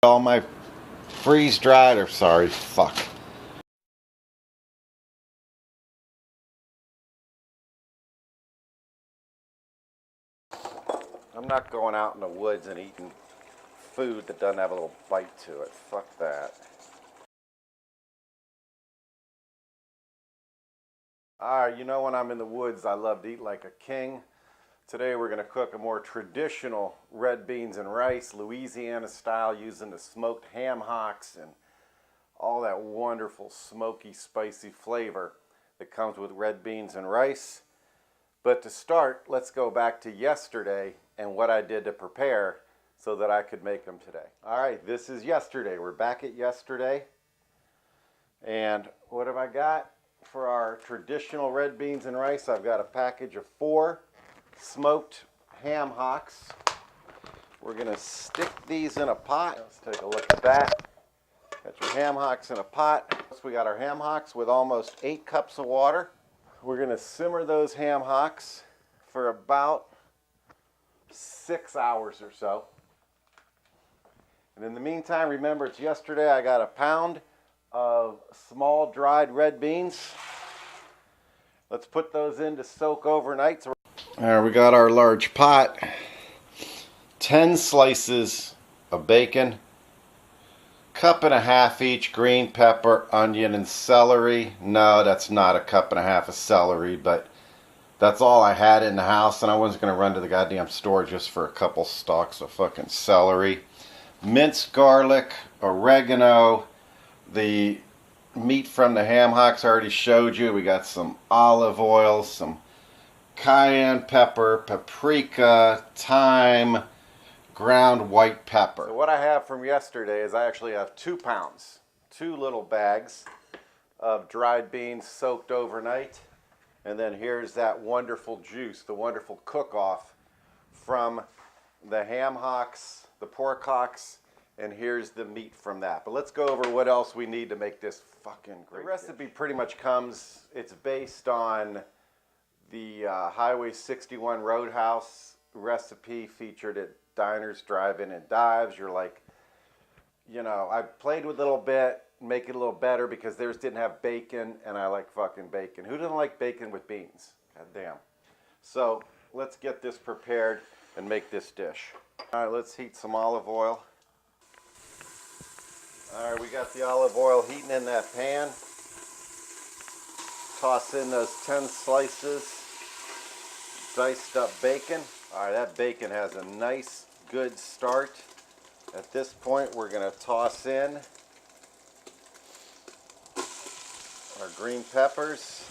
All my freeze dried, or sorry, fuck. I'm not going out in the woods and eating food that doesn't have a little bite to it. Fuck that. Alright, you know when I'm in the woods, I love to eat like a king. Today we're going to cook a more traditional red beans and rice, Louisiana style, using the smoked ham hocks and all that wonderful smoky, spicy flavor that comes with red beans and rice. But to start, let's go back to yesterday and what I did to prepare so that I could make them today. Alright, this is yesterday. We're back at yesterday. And what have I got for our traditional red beans and rice? I've got a package of 4 smoked ham hocks. We're going to stick these in a pot. Let's take a look at that. Got your ham hocks in a pot. So we got our ham hocks with almost 8 cups of water. We're going to simmer those ham hocks for about 6 hours or so. And in the meantime, remember it's yesterday, I got a pound of small dried red beans. Let's put those in to soak overnight. There we got our large pot. 10 slices of bacon. 1.5 cups each green pepper, onion, and celery. No, that's not 1.5 cups of celery, but that's all I had in the house, and I wasn't going to run to the goddamn store just for a couple stalks of fucking celery. Minced garlic, oregano, the meat from the ham hocks I already showed you. We got some olive oil, some cayenne pepper, paprika, thyme, ground white pepper. So what I have from yesterday is I actually have 2 pounds, 2 little bags of dried beans soaked overnight. And then here's that wonderful juice, the wonderful cook-off from the ham hocks, the pork hocks, and here's the meat from that. But let's go over what else we need to make this fucking great. The recipe pretty much comes, it's based on the Highway 61 Roadhouse recipe featured at Diners, Drive-In, and Dives. You're like, you know, I played with it a little bit, make it a little better because theirs didn't have bacon, and I like fucking bacon. Who doesn't like bacon with beans? God damn. So let's get this prepared and make this dish. All right, let's heat some olive oil. All right, we got the olive oil heating in that pan. Toss in those 10 slices diced up bacon. All right, that bacon has a nice, good start. At this point, we're going to toss in our green peppers,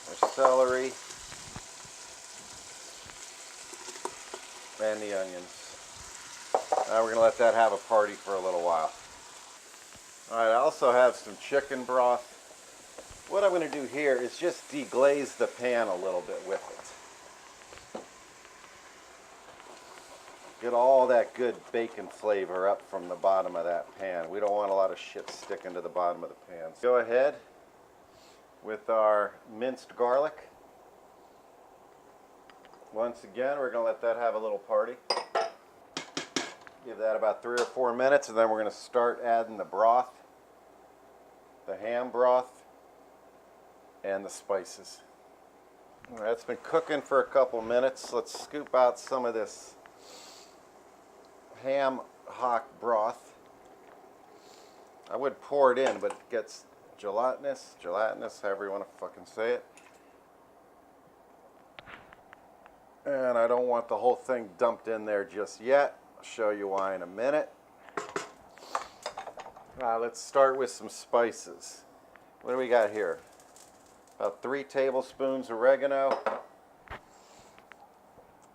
our celery, and the onions. Now we're going to let that have a party for a little while. Alright, I also have some chicken broth. What I'm going to do here is just deglaze the pan a little bit with it. Get all that good bacon flavor up from the bottom of that pan. We don't want a lot of shit sticking to the bottom of the pan. Go ahead with our minced garlic. Once again, we're going to let that have a little party. Give that about 3 or 4 minutes, and then we're going to start adding the broth, the ham broth, and the spices. All right, it's been cooking for a couple minutes. Let's scoop out some of this ham hock broth. I would pour it in, but it gets gelatinous, however you want to fucking say it. And I don't want the whole thing dumped in there just yet. I'll show you why in a minute. Let's start with some spices. What do we got here? About 3 tablespoons oregano.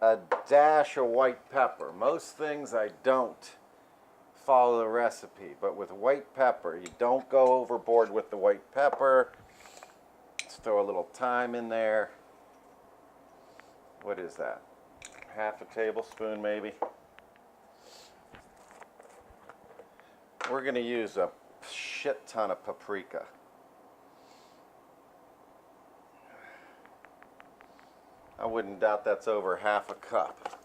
A dash of white pepper. Most things I don't follow the recipe, but with white pepper, you don't go overboard with the white pepper. Let's throw a little thyme in there. What is that? 1/2 tablespoon maybe. We're going to use a shit ton of paprika. I wouldn't doubt that's over 1/2 cup.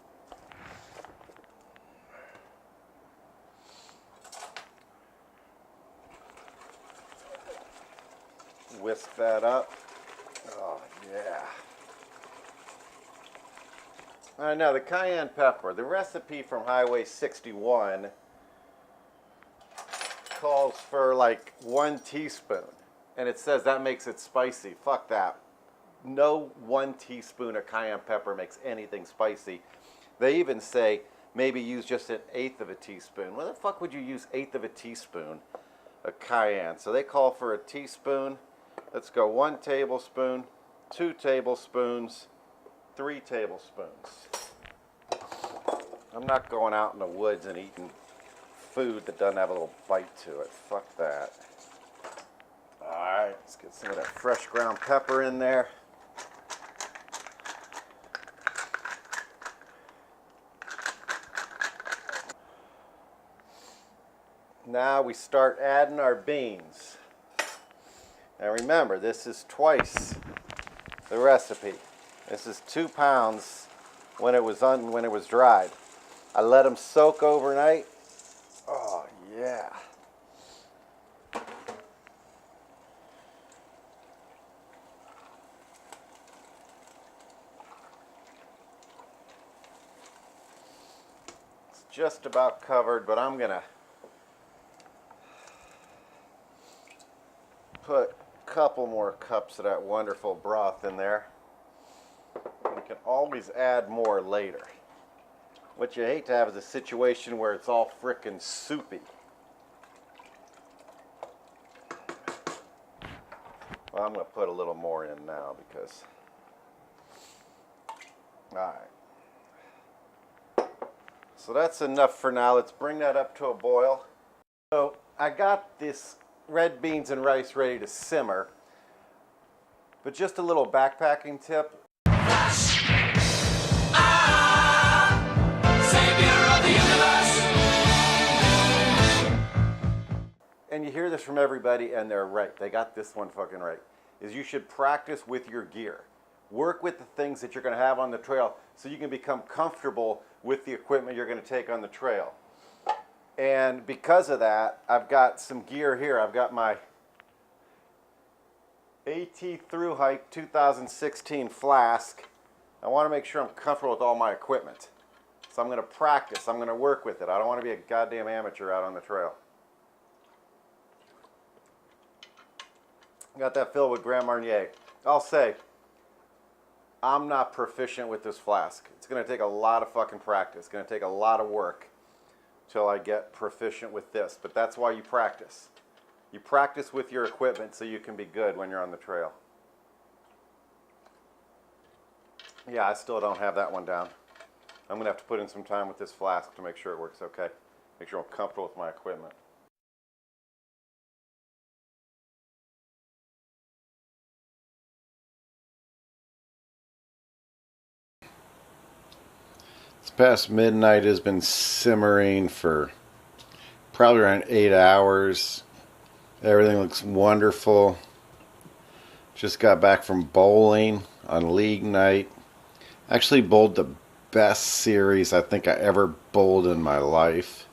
whisk that up. Oh, yeah. All right, now the cayenne pepper. The recipe from Highway 61 calls for like 1 teaspoon. And it says that makes it spicy. Fuck that. No 1 teaspoon of cayenne pepper makes anything spicy. They even say maybe use just 1/8 of a teaspoon. Where the fuck would you use 1/8 of a teaspoon of cayenne? So they call for a teaspoon. Let's go 1 tablespoon, 2 tablespoons, 3 tablespoons. I'm not going out in the woods and eating food that doesn't have a little bite to it. Fuck that. Alright, let's get some of that fresh ground pepper in there. Now we start adding our beans. Now remember, this is twice the recipe. This is 2 pounds when it was dried. I let them soak overnight. Oh yeah. It's just about covered, but I'm gonna put a couple more cups of that wonderful broth in there. You can always add more later. What you hate to have is a situation where it's all frickin' soupy. Well, I'm going to put a little more in now because... Alright. So that's enough for now. Let's bring that up to a boil. So I got this red beans and rice ready to simmer. But just a little backpacking tip. And you hear this from everybody, and they're right. They got this one fucking right. Is you should practice with your gear. Work with the things that you're going to have on the trail so you can become comfortable with the equipment you're going to take on the trail. And because of that, I've got some gear here. I've got my AT Through Hike 2016 flask. I want to make sure I'm comfortable with all my equipment. So I'm going to practice. I'm going to work with it. I don't want to be a goddamn amateur out on the trail. Got that filled with Grand Marnier. I'll say, I'm not proficient with this flask. It's going to take a lot of fucking practice. It's going to take a lot of work till I get proficient with this. But that's why you practice. You practice with your equipment so you can be good when you're on the trail. Yeah, I still don't have that one down. I'm going to have to put in some time with this flask to make sure it works okay. Make sure I'm comfortable with my equipment. It's past midnight. Has been simmering for probably around 8 hours. Everything looks wonderful. Just got back from bowling on league night. Actually bowled the best series I think I ever bowled in my life.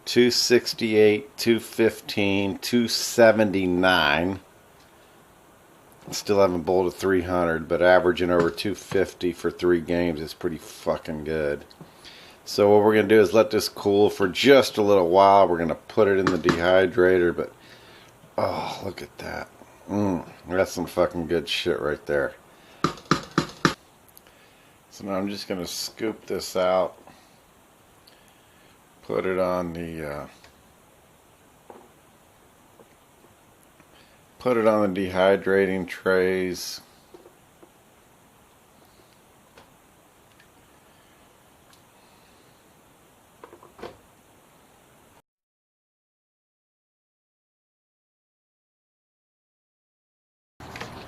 268, 215, 279. Still haven't bowled a 300, but averaging over 250 for 3 games is pretty fucking good. So what we're going to do is let this cool for just a little while. We're going to put it in the dehydrator, but oh, look at that. That's some fucking good shit right there. So now I'm just going to scoop this out. Put it on the dehydrating trays.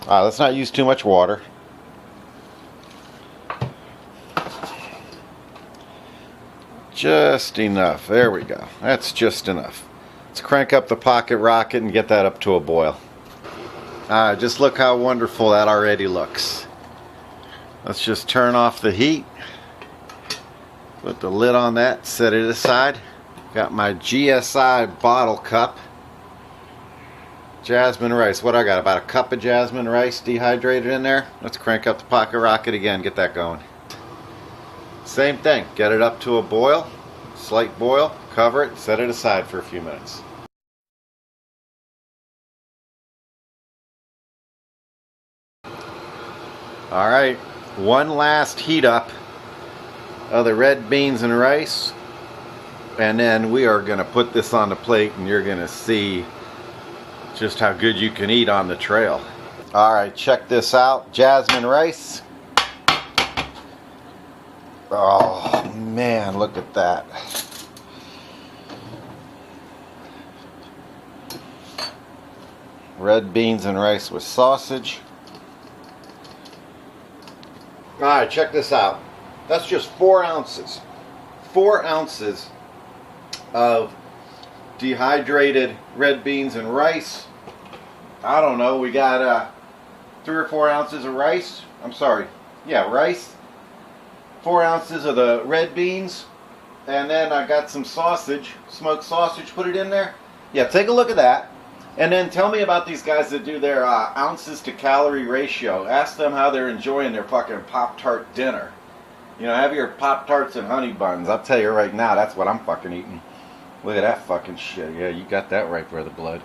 Let's not use too much water. Just enough. There we go. That's just enough. Let's crank up the pocket rocket and get that up to a boil. Just look how wonderful that already looks. Let's just turn off the heat. Put the lid on that, set it aside. Got my GSI bottle cup. Jasmine rice. What I got? About a cup of jasmine rice dehydrated in there. Let's crank up the pocket rocket again. Get that going. Same thing. Get it up to a boil. Slight boil. Cover it. Set it aside for a few minutes. Alright. One last heat up of the red beans and rice. And then we are going to put this on the plate and you're going to see just how good you can eat on the trail. Alright, check this out. Jasmine rice. Oh man, look at that. Red beans and rice with sausage. Alright, check this out. That's just 4 ounces. 4 ounces of dehydrated red beans and rice. I don't know, we got 3 or 4 ounces of rice. I'm sorry, yeah, rice. 4 ounces of the red beans, and then I got some sausage, smoked sausage, put it in there. Yeah, take a look at that, and then tell me about these guys that do their ounces to calorie ratio. Ask them how they're enjoying their fucking Pop-Tart dinner. You know, have your Pop-Tarts and honey buns. I'll tell you right now, that's what I'm fucking eating. Look at that fucking shit. Yeah, you got that right, brother blood.